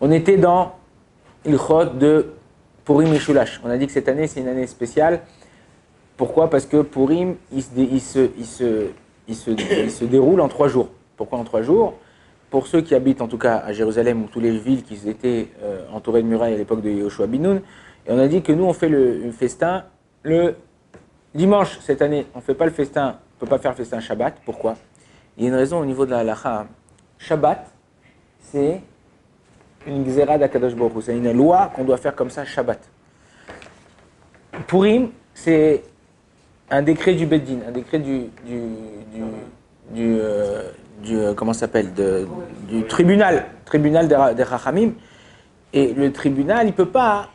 On était dans Ilchot de Purim et Shulash. On a dit que cette année, c'est une année spéciale. Pourquoi? Parce que Purim, il se déroule en 3 jours. Pourquoi en 3 jours? Pour ceux qui habitent en tout cas à Jérusalem ou toutes les villes qui étaient entourées de murailles à l'époque de Yehoshua bin Nun, et on a dit que nous, on fait le festin le dimanche cette année. On ne fait pas le festin, on ne peut pas faire le festin Shabbat. Pourquoi? Il y a une raison au niveau de la halacha. Shabbat, c'est une xéra d'Akadosh Baruch Hu. C'est une loi qu'on doit faire comme ça Shabbat. Purim, c'est un décret du Beddin, un décret comment ça s'appelle, du tribunal des Rachamim. Et le tribunal, il ne peut pas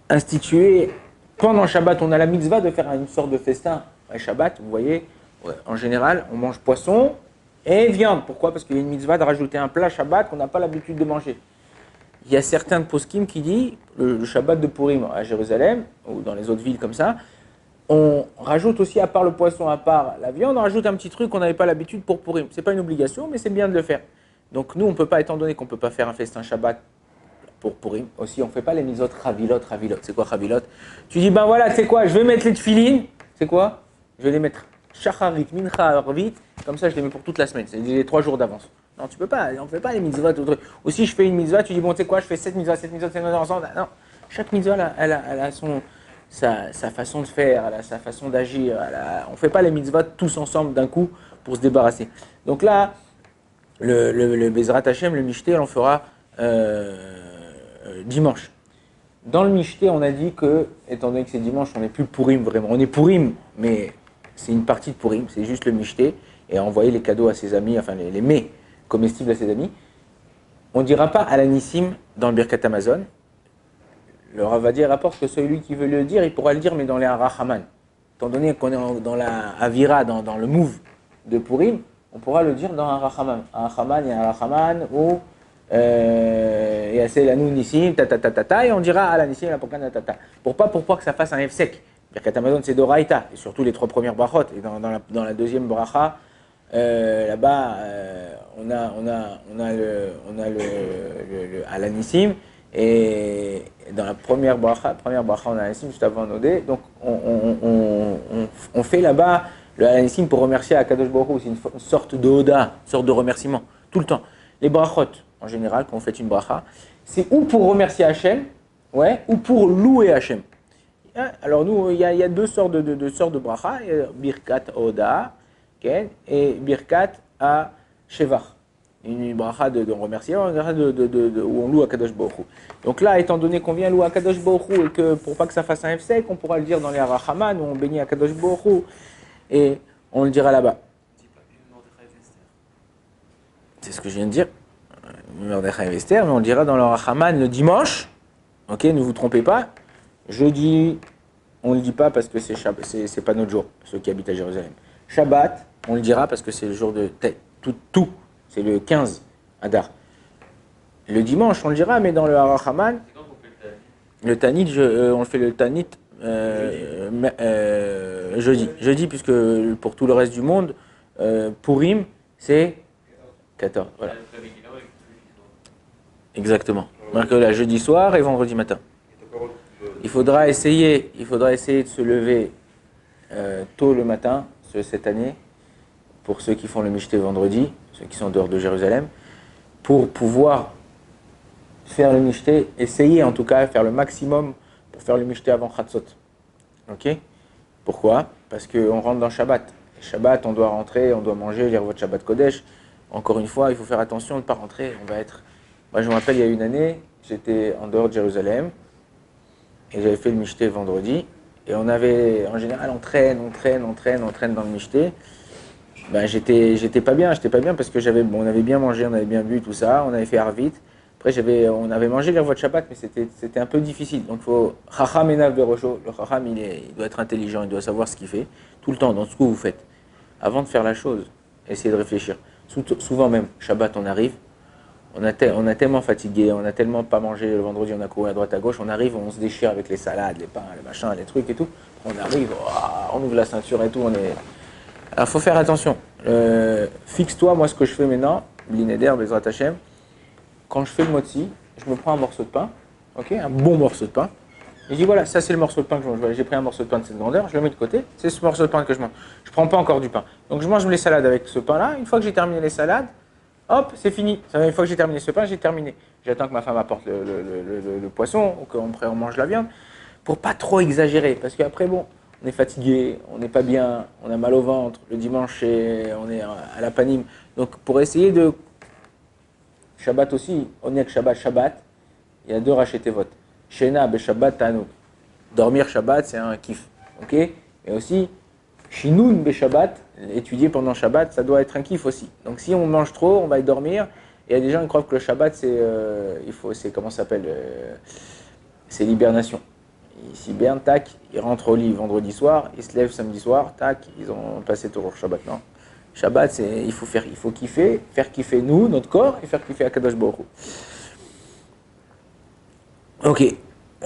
instituer, pendant Shabbat, on a la mitzvah de faire une sorte de festin. Ouais, Shabbat, vous voyez, en général, on mange poisson et viande. Pourquoi? Parce qu'il y a une mitzvah de rajouter un plat Shabbat qu'on n'a pas l'habitude de manger. Il y a certains de poskim qui disent, le Shabbat de Purim à Jérusalem, ou dans les autres villes comme ça, on rajoute aussi, à part le poisson, à part la viande, on rajoute un petit truc qu'on n'avait pas l'habitude pour Purim. Ce n'est pas une obligation, mais c'est bien de le faire. Donc nous, on ne peut pas, étant donné qu'on ne peut pas faire un festin Shabbat pour Purim, aussi on ne fait pas les mitzvot Chavilot. C'est quoi Chavilot? Tu dis, ben voilà, c'est quoi, je vais mettre les tefilines, c'est quoi? Je vais les mettre Shacharit, Mincha, Arvit, comme ça je les mets pour toute la semaine, c'est les 3 jours d'avance. Non, tu peux pas, on ne fait pas les mitzvot. Ou si je fais une mitzvah, tu dis, bon, tu sais quoi, je fais 7 mitzvahs ensemble. Non, chaque mitzvah, elle a sa façon de faire, elle a sa façon d'agir. On ne fait pas les mitzvahs tous ensemble d'un coup pour se débarrasser. Donc là, le Bezrat Hashem, le Mishté, on le fera dimanche. Dans le Mishté, on a dit que, étant donné que c'est dimanche, on n'est plus Purim vraiment. On est Purim, mais c'est une partie de Purim, c'est juste le Mishté, et envoyer les cadeaux à ses amis, enfin les mets comestibles à ses amis. On ne dira pas à l'anissim dans le Birkat Amazon. Le Ravadi rapporte que celui qui veut le dire, il pourra le dire, mais dans les Harachaman. Étant donné qu'on est dans la Avira, dans le move de Purim, on pourra le dire dans Harachaman. Harachaman, il y a Harachaman où il y a Selanu Nissim, et on dira à la Nissim, la Pokan, pour pas que ça fasse un F sec. Birkat Amazon, c'est Doraïta, et surtout les 3 premières brachot. Et dans la deuxième bracha, là-bas, on a le Alanissim, et dans la première bracha, on a Alanissim juste avant Nodé. Donc on fait là-bas le Alanissim pour remercier Akadosh Baruch Hu. C'est une sorte d'oda, une sorte de remerciement, tout le temps. Les brachot, en général, quand on fait une bracha, c'est ou pour remercier Hachem, ouais, ou pour louer Hachem. Alors nous, il y a 2 sortes de bracha, Birkat Oda, et Birkat à Shevach. Une bracha de remerciement, une bracha où on loue à Kadosh Baruch Hu. Donc là, étant donné qu'on vient louer à Kadosh Baruch Hu et que pour pas que ça fasse un F sec, on pourra le dire dans les Harachaman où on bénit à Kadosh Baruch Hu et on le dira là-bas. C'est ce que je viens de dire. Mordechai et Esther, mais on le dira dans le Harachaman le dimanche. Ok, ne vous trompez pas. Jeudi, on ne le dit pas parce que c'est pas notre jour, ceux qui habitent à Jérusalem. Shabbat, on le dira parce que c'est le jour de tout. C'est le 15 Adar. Le dimanche, on le dira, mais dans le Harachaman, le Tanit, on le fait le Tanit jeudi. Jeudi, puisque pour tout le reste du monde, Purim, c'est 14. Voilà. Exactement. Donc là, jeudi soir et vendredi matin. Il faudra essayer de se lever tôt le matin cette année, pour ceux qui font le Mishté vendredi, ceux qui sont dehors de Jérusalem, pour pouvoir faire le Mishté, essayer en tout cas, faire le maximum pour faire le Mishté avant Chatzot. Ok? Pourquoi? Parce qu'on rentre dans Shabbat. Et Shabbat, on doit rentrer, on doit manger, lire votre Shabbat Kodesh. Encore une fois, il faut faire attention de ne pas rentrer. Moi, je me rappelle, il y a une année, j'étais en dehors de Jérusalem et j'avais fait le Mishté vendredi. Et on avait, en général, on traîne dans le Mishté. Ben, j'étais pas bien parce que on avait bien mangé, on avait bien bu, tout ça, on avait fait Arvit. Après, on avait mangé la voie de Shabbat, mais c'était un peu difficile. Donc, il faut, Chacham Enav Berosho, le Chacham, il doit être intelligent, il doit savoir ce qu'il fait, tout le temps, dans tout ce que vous faites. Avant de faire la chose, essayez de réfléchir. Souvent même, Shabbat, on arrive, on a tellement fatigué, on a tellement pas mangé le vendredi, on a couru à droite à gauche, on arrive, on se déchire avec les salades, les pains, les machins, les trucs et tout. On arrive, on ouvre la ceinture et tout, Alors, faut faire attention. Fixe-toi, moi, ce que je fais maintenant, Blineder, Bezrat Hashem, quand je fais le motzi, je me prends un morceau de pain, ok, un bon morceau de pain, et je dis voilà, ça c'est le morceau de pain que je mange. Voilà, j'ai pris un morceau de pain de cette grandeur, je le mets de côté, c'est ce morceau de pain que je mange. Je ne prends pas encore du pain. Donc je mange les salades avec ce pain-là. Une fois que j'ai terminé les salades, hop, c'est fini. Une fois que j'ai terminé ce pain, j'ai terminé. J'attends que ma femme apporte le poisson, ou qu'après on mange la viande, pour pas trop exagérer. Parce qu'après, bon, on est fatigué, on n'est pas bien, on a mal au ventre, le dimanche on est à la panime. Donc pour essayer de... Shabbat aussi, Onek Shabbat, Shabbat, il y a deux rachetés votes. Shena be Shabbat Tanouk. Dormir Shabbat, c'est un kiff. Ok. Et aussi, Shinoun be Shabbat, étudier pendant Shabbat, ça doit être un kiff aussi. Donc si on mange trop, on va dormir. Et il y a des gens qui croient que le Shabbat, c'est comment ça s'appelle c'est l'hibernation. Ils s'hibernent, tac, ils rentrent au lit vendredi soir, ils se lèvent samedi soir, tac, ils ont passé tout leur Shabbat. Non. Shabbat, il faut kiffer, faire kiffer nous, notre corps, et faire kiffer Akadosh Baruch Hu. Ok,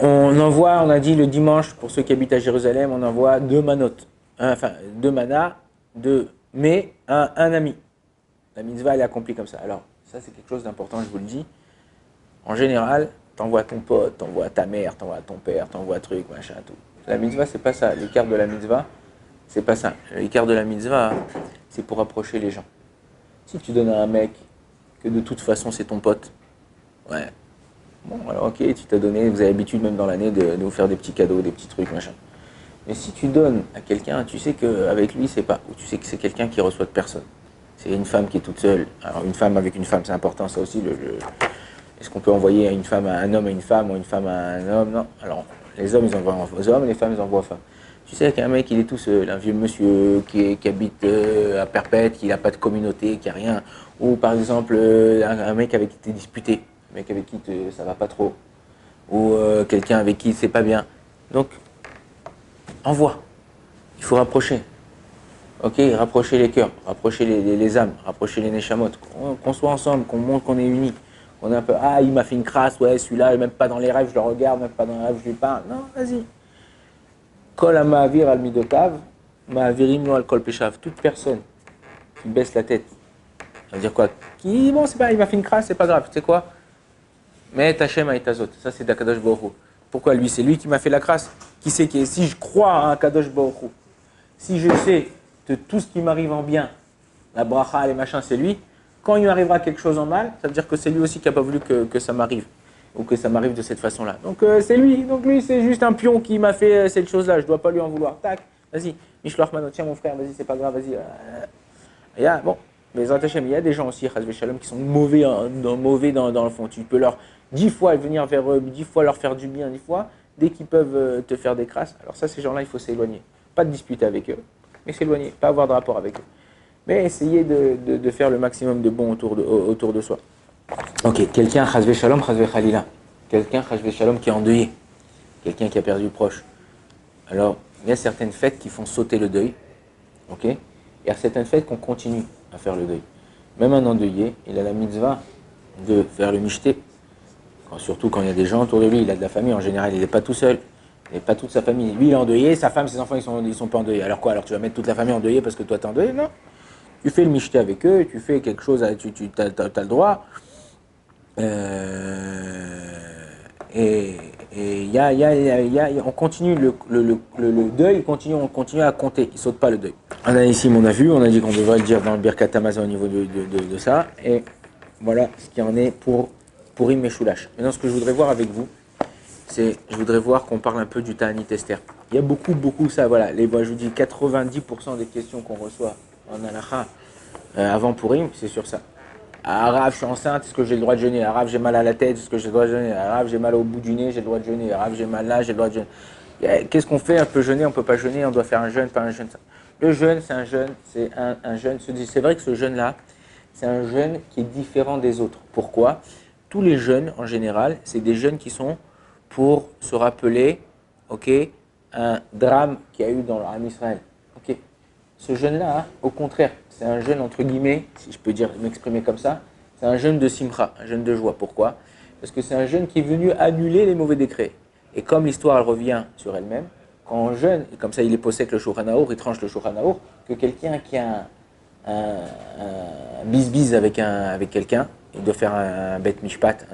on a dit le dimanche, pour ceux qui habitent à Jérusalem, on envoie 2 manotes. Enfin, 2 manas, 2 mais un ami. La mitzvah, elle est accomplie comme ça. Alors, ça, c'est quelque chose d'important, je vous le dis. En général, t'envoies ton pote, t'envoies ta mère, t'envoies ton père, t'envoies truc, machin, tout. La mitzvah, c'est pas ça. L'écart de la mitzvah, c'est pas ça. L'écart de la mitzvah, c'est pour approcher les gens. Si tu donnes à un mec que de toute façon, c'est ton pote, ouais. Bon, alors ok, tu t'as donné, vous avez l'habitude même dans l'année de vous faire des petits cadeaux, des petits trucs, machin. Mais si tu donnes à quelqu'un, tu sais qu'avec lui, c'est pas, ou tu sais que c'est quelqu'un qui reçoit de personne. C'est une femme qui est toute seule. Alors une femme avec une femme, c'est important, ça aussi. Est-ce qu'on peut envoyer une femme à un homme et une femme, ou une femme à un homme? Non. Alors, les hommes, ils envoient aux hommes, les femmes, ils envoient aux femmes. Tu sais qu'un mec, il est tout seul, un vieux monsieur qui habite à Perpète, qui n'a pas de communauté, qui n'a rien. Ou par exemple, un mec avec qui tu es disputé. Un mec avec qui ça va pas trop, ou quelqu'un avec qui c'est pas bien. Donc, envoie. Il faut rapprocher. Ok, rapprocher les cœurs, rapprocher les âmes, rapprocher les neshamot. Qu'on soit ensemble, qu'on montre qu'on est unis. On est un peu, ah, il m'a fait une crasse, ouais, celui-là, même pas dans les rêves, je le regarde, même pas dans les rêves, je lui parle. Non, vas-y. Kol ha-ma'avir al midotav, ma'avirim lo al kol peshav. Toute personne qui baisse la tête, ça veut dire quoi? Qui, bon, c'est pas, il m'a fait une crasse, c'est pas grave, tu sais quoi? Mais Tachem a Etazot, ça c'est d'Akadosh Baruch Hu. Pourquoi lui? C'est lui qui m'a fait la crasse. Qui c'est qui est? Si je crois à un Kadosh Baruch Hu, si je sais que tout ce qui m'arrive en bien, la bracha, les machins, c'est lui, quand il m'arrivera quelque chose en mal, ça veut dire que c'est lui aussi qui n'a pas voulu que ça m'arrive. Ou que ça m'arrive de cette façon-là. Donc c'est lui. Donc lui, c'est juste un pion qui m'a fait cette chose-là. Je ne dois pas lui en vouloir. Tac, vas-y. Mishloach Mano, tiens mon frère, vas-y, c'est pas grave, vas-y. Bon. Mais il y a des gens aussi, Chazvé Shalom, qui sont mauvais, dans le fond. Tu peux leur 10 fois venir vers eux, 10 fois leur faire du bien, 10 fois, dès qu'ils peuvent te faire des crasses. Alors ça, ces gens-là, il faut s'éloigner. Pas de disputer avec eux, mais s'éloigner, pas avoir de rapport avec eux. Mais essayer de faire le maximum de bon autour de soi. Ok, quelqu'un, Chazvé Shalom, Chazvé Khalila. Quelqu'un, Chazvé Shalom, qui est endeuillé. Quelqu'un qui a perdu proche. Alors, il y a certaines fêtes qui font sauter le deuil. Ok. Il y a certaines fêtes qu'on continue à faire le deuil. Même un endeuillé, il a la mitzvah de faire le michté. Surtout quand il y a des gens autour de lui, il a de la famille, en général, il n'est pas tout seul. Il n'est pas toute sa famille. Lui, il est endeuillé, sa femme, ses enfants, ils sont pas endeuillés. Alors quoi? Alors tu vas mettre toute la famille endeuillée parce que toi, tu es endeuillé? Non. Tu fais le michté avec eux, tu fais quelque chose, tu as le droit. On continue le deuil, on continue à compter, il ne saute pas le deuil. On a ici, on a dit qu'on devrait le dire dans le Birkat Hamazon au niveau de ça, et voilà ce qu'il en est pour Purim et Shulash. Maintenant, ce que je voudrais voir avec vous, je voudrais voir qu'on parle un peu du Ta'anit Esther. Il y a beaucoup ça, voilà, je vous dis 90% des questions qu'on reçoit en Halacha avant Purim, c'est sur ça. Arabe, je suis enceinte, est-ce que j'ai le droit de jeûner? Arabe, j'ai mal à la tête, est-ce que j'ai le droit de jeûner? Arabe, j'ai mal au bout du nez, j'ai le droit de jeûner. Arabe, j'ai mal là, j'ai le droit de jeûner. Qu'est-ce qu'on fait? On peut jeûner, on ne peut pas jeûner, on doit faire un jeûne, pas un jeûne. Le jeûne, c'est un jeûne, un jeûne. C'est vrai que ce jeûne-là, c'est un jeûne qui est différent des autres. Pourquoi? Tous les jeûnes, en général, c'est des jeûnes qui sont pour se rappeler, ok, un drame qu'il y a eu dans l'Armée Israël. Ok. Ce jeûne-là, au contraire, c'est un jeûne entre guillemets, si je peux dire, m'exprimer comme ça, c'est un jeûne de simcha, un jeûne de joie. Pourquoi? Parce que c'est un jeûne qui est venu annuler les mauvais décrets. Et comme l'histoire elle revient sur elle-même, quand on jeûne, et comme ça il est possède le Shulchan Arour, il tranche le Shulchan Arour, que quelqu'un qui a un bis-bis avec quelqu'un, il doit faire un bet mishpat,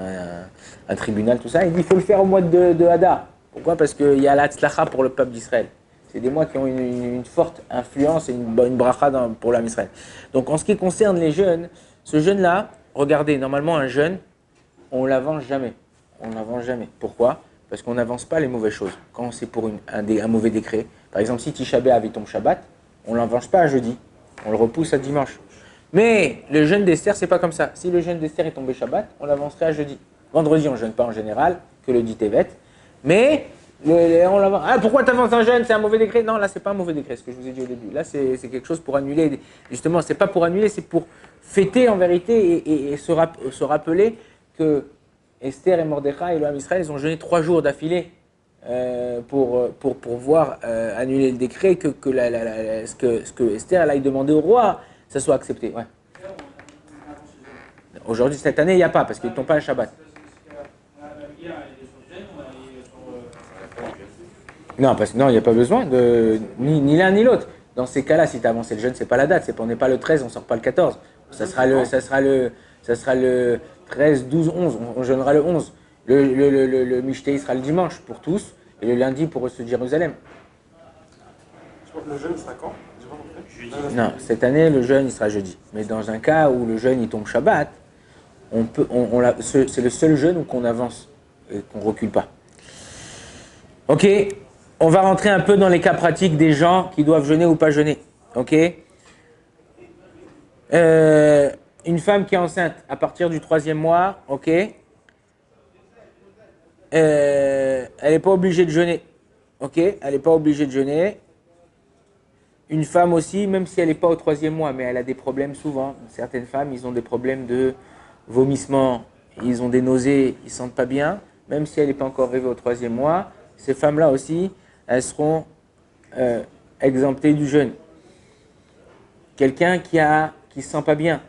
un tribunal, tout ça, il dit il faut le faire au mois de Hadar. Pourquoi? Parce qu'il y a la tzlacha pour le peuple d'Israël. C'est des mois qui ont une forte influence et une bracha pour l'âme Israël. Donc en ce qui concerne les jeûnes, ce jeûne-là, regardez, normalement un jeûne, on ne l'avance jamais. On ne l'avance jamais. Pourquoi? Parce qu'on n'avance pas les mauvaises choses. Quand c'est pour un mauvais décret, par exemple si Tisha B'Av tombe Shabbat, on ne l'avance pas à jeudi. On le repousse à dimanche. Mais le jeûne d'Esther, c'est pas comme ça. Si le jeûne d'Esther est tombé Shabbat, on l'avancerait à jeudi. Vendredi, on ne jeûne pas en général, que le dit Tevet. Mais on l'avance. Ah, pourquoi tu avances un jeûne? C'est un mauvais décret? Non, là, c'est pas un mauvais décret, ce que je vous ai dit au début. Là, c'est quelque chose pour annuler. Justement, c'est pas pour annuler, c'est pour fêter en vérité et se rappeler que Esther et Mordechai et le Ham Israël, ils ont jeûné 3 jours d'affilée pour pouvoir annuler le décret, que ce que Esther elle aille demander au roi, ça soit accepté. Ouais. Aujourd'hui, cette année, il n'y a pas, parce qu'ils ne tombent pas le Shabbat. Non, parce que non, il n'y a pas besoin de ni l'un ni l'autre. Dans ces cas-là, si tu as avancé le jeûne, c'est pas la date, on n'est pas le 13, on sort pas le 14. Ça sera le 13, 12, 11, on jeûnera le 11. Le Mishté, il sera le dimanche pour tous, et le lundi pour ceux de Jérusalem. Le jeûne sera quand? Non, cette année, le jeûne, il sera jeudi. Mais dans un cas où le jeûne, il tombe Shabbat, c'est le seul jeûne où qu'on avance et qu'on ne recule pas. Ok, on va rentrer un peu dans les cas pratiques des gens qui doivent jeûner ou pas jeûner. Ok, une femme qui est enceinte à partir du 3e mois, ok, elle n'est pas obligée de jeûner. Ok, elle n'est pas obligée de jeûner. Une femme aussi, même si elle n'est pas au 3e mois, mais elle a des problèmes souvent. Certaines femmes, ils ont des problèmes de vomissement, ils ont des nausées, ils ne sentent pas bien. Même si elle n'est pas encore arrivée au 3e mois, ces femmes-là aussi, elles seront exemptées du jeûne. Quelqu'un qui ne se sent pas bien,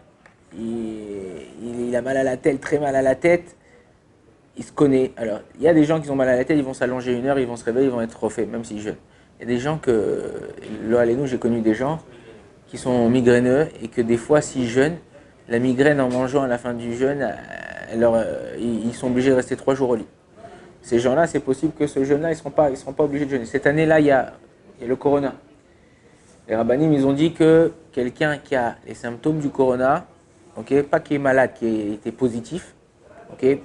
il a mal à la tête, très mal à la tête, il se connaît. Alors, il y a des gens qui ont mal à la tête, ils vont s'allonger 1 heure, ils vont se réveiller, ils vont être refaits, même s'ils jeûnent. Il y a des gens j'ai connu des gens qui sont migraineux et que des fois, s'ils jeûnent, la migraine en mangeant à la fin du jeûne, ils sont obligés de rester 3 jours au lit. Ces gens-là, c'est possible que ce jeûne-là, ils ne seront pas obligés de jeûner. Cette année-là, il y a le corona. Les rabbinim, ils ont dit que quelqu'un qui a les symptômes du corona, okay, pas qui est malade, qui était positif, okay,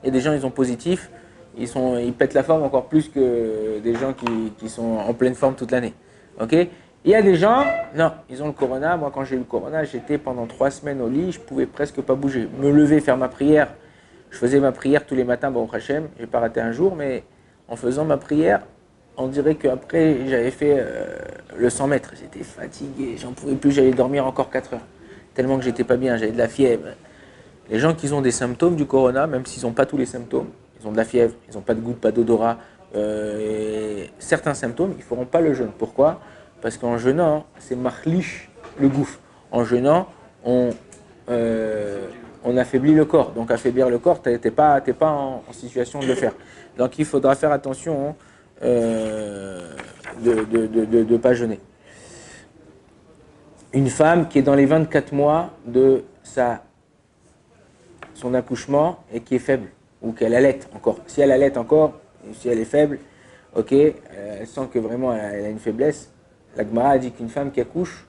et des gens, ils sont positifs, ils pètent la forme encore plus que des gens qui sont en pleine forme toute l'année. Okay. Il y a des gens, non, ils ont le corona. Moi, quand j'ai eu le corona, j'étais pendant 3 semaines au lit, je pouvais presque pas bouger. Me lever, faire ma prière. Je faisais ma prière tous les matins, Baruch Hashem. J'ai pas raté un jour, mais en faisant ma prière, on dirait qu'après, j'avais fait le 100 mètres. J'étais fatigué, j'en pouvais plus, j'allais dormir encore 4 heures. Tellement que j'étais pas bien, j'avais de la fièvre. Les gens qui ont des symptômes du corona, même s'ils n'ont pas tous les symptômes, ils ont de la fièvre, ils n'ont pas de goût, pas d'odorat, certains symptômes, ils ne feront pas le jeûne. Pourquoi? Parce qu'en jeûnant, c'est marlich le gouffre. En jeûnant, on affaiblit le corps. Donc affaiblir le corps, tu n'es pas en situation de le faire. Donc il faudra faire attention de ne pas jeûner. Une femme qui est dans les 24 mois de son accouchement et qui est faible, ou qu'elle allaite encore. Si elle allaite encore, si elle est faible, ok, elle sent que vraiment elle a une faiblesse. La Gemara a dit qu'une femme qui accouche,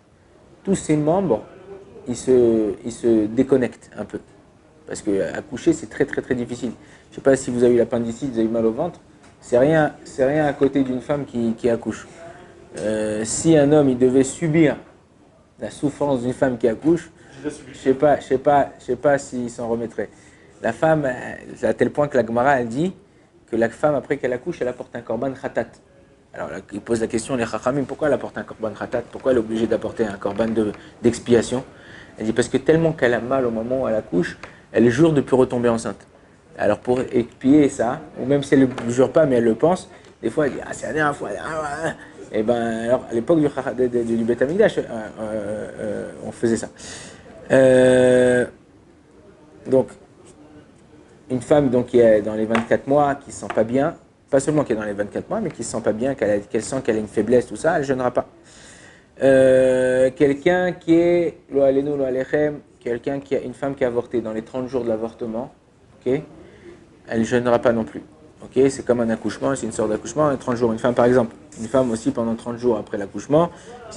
tous ses membres, ils se déconnectent un peu. Parce que accoucher, c'est très très très difficile. Je ne sais pas si vous avez eu l'appendicite, vous avez eu mal au ventre. C'est rien à côté d'une femme qui accouche. Si un homme il devait subir la souffrance d'une femme qui accouche, je sais pas s'il s'en remettrait. La femme, c'est à tel point que la Gemara elle dit que la femme après qu'elle accouche, elle apporte un korban khatat. Alors là, il pose la question les chachamim, pourquoi elle apporte un korban khatat? Pourquoi elle est obligée d'apporter un korban d'expiation? Elle dit parce que tellement qu'elle a mal au moment où elle accouche, elle jure de ne plus retomber enceinte. Alors pour expier ça, ou même si elle ne le jure pas mais elle le pense, des fois elle dit c'est la dernière fois. Et ben alors à l'époque du Beth Amikdash, on faisait ça. Donc une femme donc, qui est dans les 24 mois, qui ne se sent pas bien, pas seulement qui est dans les 24 mois, mais qui ne se sent pas bien, qu'elle sent qu'elle a une faiblesse, tout ça, elle ne jeûnera pas. Quelqu'un qui est, lo alenu, lo alechem, quelqu'un qui a une femme qui a avorté dans les 30 jours de l'avortement, ok, elle ne jeûnera pas non plus. Ok, c'est comme un accouchement, c'est une sorte d'accouchement, 30 jours. Une femme par exemple, une femme aussi pendant 30 jours après l'accouchement,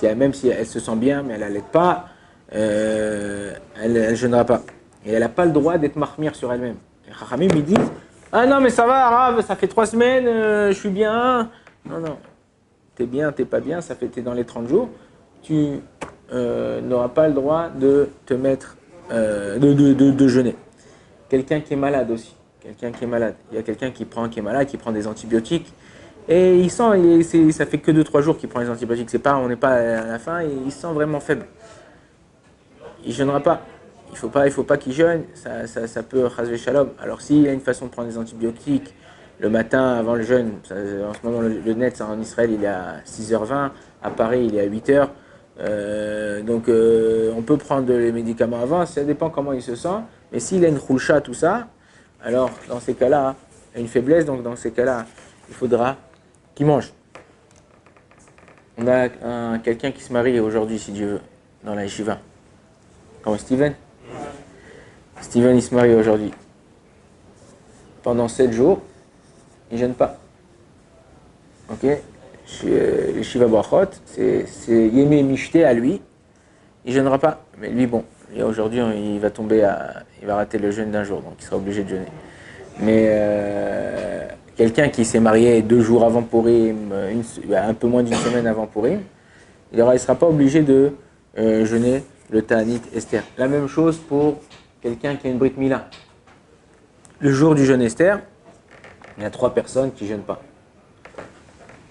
même si elle se sent bien mais elle n'allait pas, elle ne jeûnera pas. Et elle n'a pas le droit d'être mahmir sur elle-même. Les Chachamim ils disent, ah non mais ça va Arav, ça fait 3 semaines, je suis bien. Non, non, t'es bien, t'es pas bien, ça fait t'es dans les 30 jours. Tu n'auras pas le droit de te mettre, de jeûner. Quelqu'un qui est malade aussi. Quelqu'un qui est malade. Il y a quelqu'un qui est malade, qui prend des antibiotiques. Et il sent, ça fait que 2-3 jours qu'il prend les antibiotiques. On n'est pas à la fin, et il se sent vraiment faible. Il ne jeûnera pas. Il faut pas qu'il jeûne. Ça peut chasver shalom. Alors s'il y a une façon de prendre des antibiotiques le matin avant le jeûne, en ce moment le net en Israël il est à 6h20, à Paris il est à 8h. Donc on peut prendre les médicaments avant, ça dépend comment il se sent. Mais s'il a une khoulcha, tout ça, alors dans ces cas-là, une faiblesse, donc dans ces cas-là, il faudra qu'il mange. On a quelqu'un qui se marie aujourd'hui, si Dieu veut, dans la yeshiva. Comment Steven? Steven, il se marie aujourd'hui. Pendant 7 jours, il ne jeûne pas. Ok? Le Shiva Brachot, c'est Yémé Mishté à lui, il ne jeûnera pas. Mais lui, bon, aujourd'hui, il va il va rater le jeûne d'un jour, donc il sera obligé de jeûner. Mais quelqu'un qui s'est marié 2 jours avant Purim, un peu moins d'une semaine avant Purim, il ne sera pas obligé de jeûner le Ta'anit Esther. La même chose pour quelqu'un qui a une Brit Mila. Le jour du jeûne Esther, il y a 3 personnes qui ne jeûnent pas.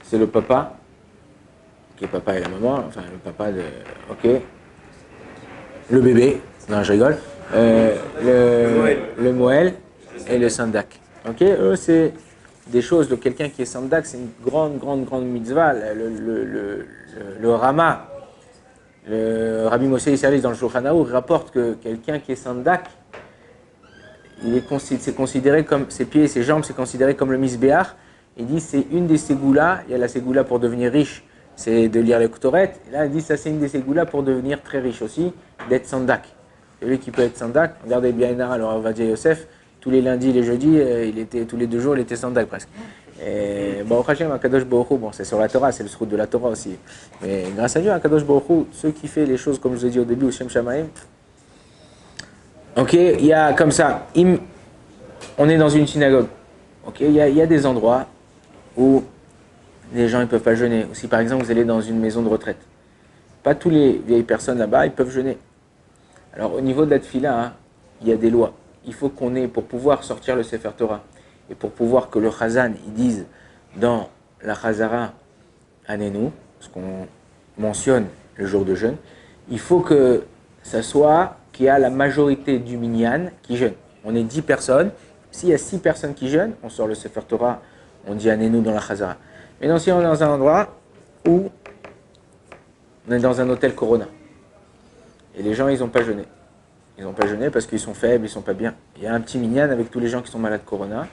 C'est le papa, qui est papa et la maman, enfin le papa de... Ok. Le bébé, non je rigole. Le Moël et le Sandak. Ok, eux c'est des choses de quelqu'un qui est Sandak, c'est une grande mitzvah. Le Rama, le Rabbi Moshe Isserlis dans le Shulchan Aruch rapporte que quelqu'un qui est Sandak, c'est considéré comme ses pieds et ses jambes, c'est considéré comme le Misbéach. Il dit c'est une des ségoulas, il y a la ségoula pour devenir riche, c'est de lire les Ktoret. Là, il dit ça c'est une des ségoulas pour devenir très riche aussi, d'être Sandak. Celui qui peut être Sandak, regardez bien Enara, alors Ovadia Yosef, tous les lundis, les jeudis, tous les 2 jours, il était Sandak presque. Et Baruch Hashem, Akadosh Baruch Hu, bon c'est sur la Torah, c'est le srout de la Torah aussi. Mais grâce à Dieu, Akadosh Baruch Hu, ceux qui font les choses comme je vous ai dit au début, au Shem Shamaim. Ok, il y a comme ça, on est dans une synagogue. Ok, il y a des endroits où les gens ne peuvent pas jeûner. Ou si par exemple vous allez dans une maison de retraite, pas tous les vieilles personnes là-bas, ils peuvent jeûner. Alors au niveau de la tfila, hein, il y a des lois. Il faut qu'on ait, pour pouvoir sortir le Sefer Torah, et pour pouvoir que le Chazan, ils disent dans la Chazara Anenu, ce qu'on mentionne le jour de jeûne, il faut que ça soit qu'il y a la majorité du minyan qui jeûne. On est 10 personnes. S'il y a 6 personnes qui jeûnent, on sort le Sefer Torah, on dit Anenu dans la Chazara. Mais non, si on est dans un endroit où on est dans un hôtel Corona, et les gens, ils n'ont pas jeûné. Ils n'ont pas jeûné parce qu'ils sont faibles, ils ne sont pas bien. Il y a un petit minyan avec tous les gens qui sont malades Corona.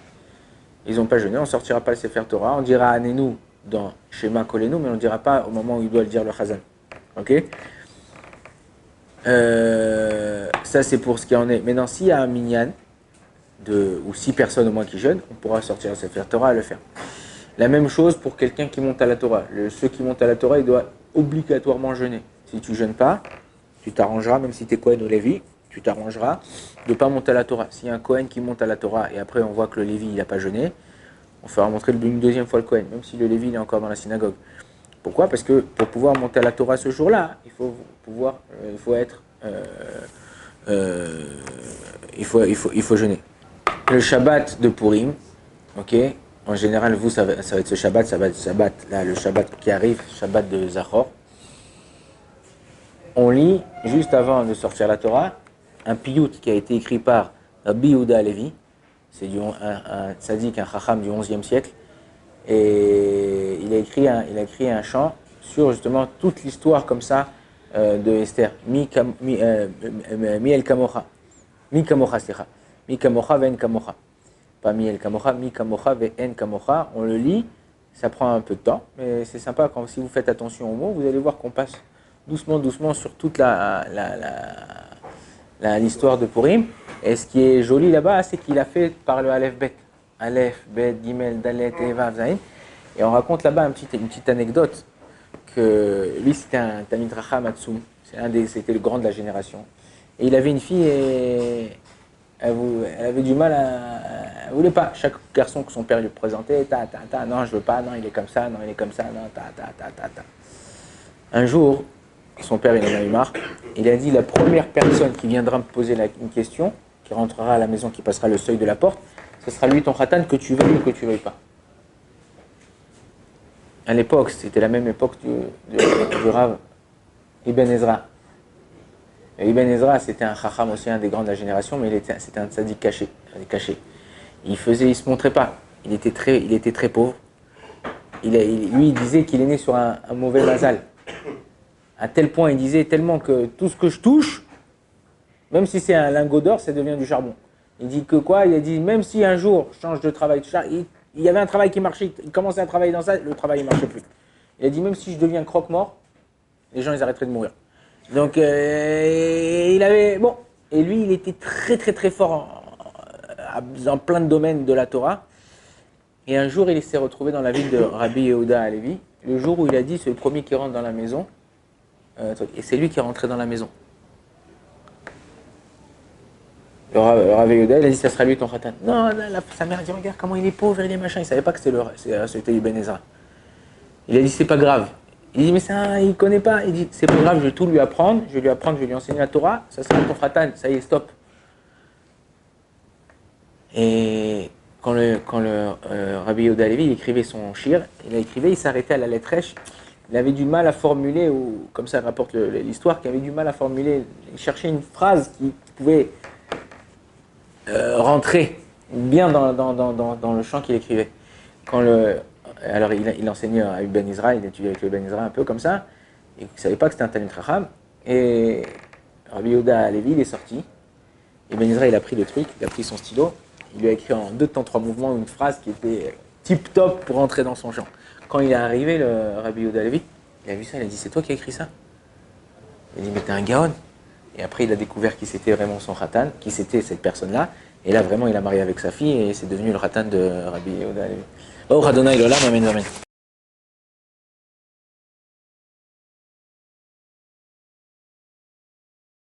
Ils n'ont pas jeûné, on ne sortira pas le Sefer Torah. On dira Anenu dans Shema Kolenu, mais on ne dira pas au moment où il doit le dire le Chazan. Ok? Ça, c'est pour ce qui en est. Maintenant, s'il y a un minyan, ou 6 personnes au moins qui jeûnent, on pourra sortir le Sefer Torah et le faire. La même chose pour quelqu'un qui monte à la Torah. Ceux qui montent à la Torah, il doit obligatoirement jeûner. Si tu ne jeûnes pas, tu t'arrangeras, même si tu es Kohen ou Lévi, tu t'arrangeras de ne pas monter à la Torah. S'il y a un Kohen qui monte à la Torah et après on voit que le Lévi n'a pas jeûné, on fera montrer une 2e fois le Kohen, même si le Lévi est encore dans la synagogue. Pourquoi? Parce que pour pouvoir monter à la Torah ce jour-là, il faut jeûner. Le Shabbat de Purim, ok. En général, vous, ça va être ce Shabbat, là, le Shabbat qui arrive, Shabbat de Zachor. On lit, juste avant de sortir la Torah, un piyut qui a été écrit par Rabbi Yehuda Halevi. C'est un tzaddik, un chacham du XIe siècle. Et il a écrit un chant sur justement toute l'histoire comme ça de Esther. Mi el kamocha. Mi kamocha, c'est ça. Mi kamocha ve'en kamocha. Pas mi el kamocha, mi kamocha ve'en kamocha. On le lit, ça prend un peu de temps, mais c'est sympa si vous faites attention aux mots, vous allez voir qu'on passe doucement, doucement sur toute l'histoire de Purim. Et ce qui est joli là-bas, c'est qu'il a fait par le Aleph Bet. Aleph, Bet, Gimel, Dalet, Eva, Zain. Et on raconte là-bas une petite anecdote que lui, c'était un Talmid Chacham Atsum. C'était le grand de la génération. Et il avait une fille et elle avait du mal elle voulait pas. Chaque garçon que son père lui présentait, non, je veux pas, non, il est comme ça, non, il est comme ça, non, ta. Un jour, son père, il en a eu marre. Il a dit, la première personne qui viendra me poser une question, qui rentrera à la maison, qui passera le seuil de la porte, ce sera lui ton khatan, que tu veuilles ou que tu veuilles pas. À l'époque, c'était la même époque du Rav Ibn Ezra. Et Ibn Ezra, c'était un chacham aussi, un des grands de la génération, mais c'était un tzaddik caché. Il se montrait pas. Il était très pauvre. Lui, il disait qu'il est né sur un mauvais mazal. À tel point, il disait tellement que tout ce que je touche, même si c'est un lingot d'or, ça devient du charbon. Il dit que quoi? Il a dit, même si un jour je change de travail, il y avait un travail qui marchait, il commençait à travailler dans ça, le travail ne marchait plus. Il a dit, même si je deviens croque-mort, les gens ils arrêteraient de mourir. Donc il avait, bon, et lui il était très très très fort dans plein de domaines de la Torah. Et un jour il s'est retrouvé dans la ville de Rabbi Yehuda Halevi, le jour où il a dit, c'est le premier qui rentre dans la maison, et c'est lui qui est rentré dans la maison. Le Rabbi Yehuda, il a dit, ça sera lui ton khatan. Non, sa mère a dit, regarde comment il est pauvre, il est machin, il savait pas que c'était Ibn Ezra. Il a dit, c'est pas grave. Il dit, mais ça, il connaît pas. Il dit, c'est pas grave, je vais tout lui apprendre, je vais lui enseigner la Torah, ça sera ton khatan, ça y est, stop. Et quand le Rabbi Yehuda Halevi, il écrivait son shir, il s'arrêtait à la lettre Resh. Il avait du mal à formuler, ou comme ça rapporte l'histoire, qu'il avait du mal à formuler. Il cherchait une phrase qui pouvait rentrer bien dans le chant qu'il écrivait. Alors il enseignait à Ibn Ezra, il étudiait avec Ibn Ezra un peu comme ça, et il ne savait pas que c'était un Talmid Chacham. Et Rabbi Yehuda Halevi, il est sorti. Ibn Ezra, il a pris le truc, il a pris son stylo, il lui a écrit en 2 temps 3 mouvements une phrase qui était tip-top pour entrer dans son chant. Quand il est arrivé, le Rabbi Yehuda Halevi, il a vu ça, il a dit, c'est toi qui as écrit ça? Il a dit, mais t'es un gaon. Et après, il a découvert qui c'était vraiment son khatan, qui c'était cette personne-là. Et là, vraiment, il a marié avec sa fille et c'est devenu le khatan de Rabbi Yehuda Halevi. Oh, Adonai Olam, amen, amen.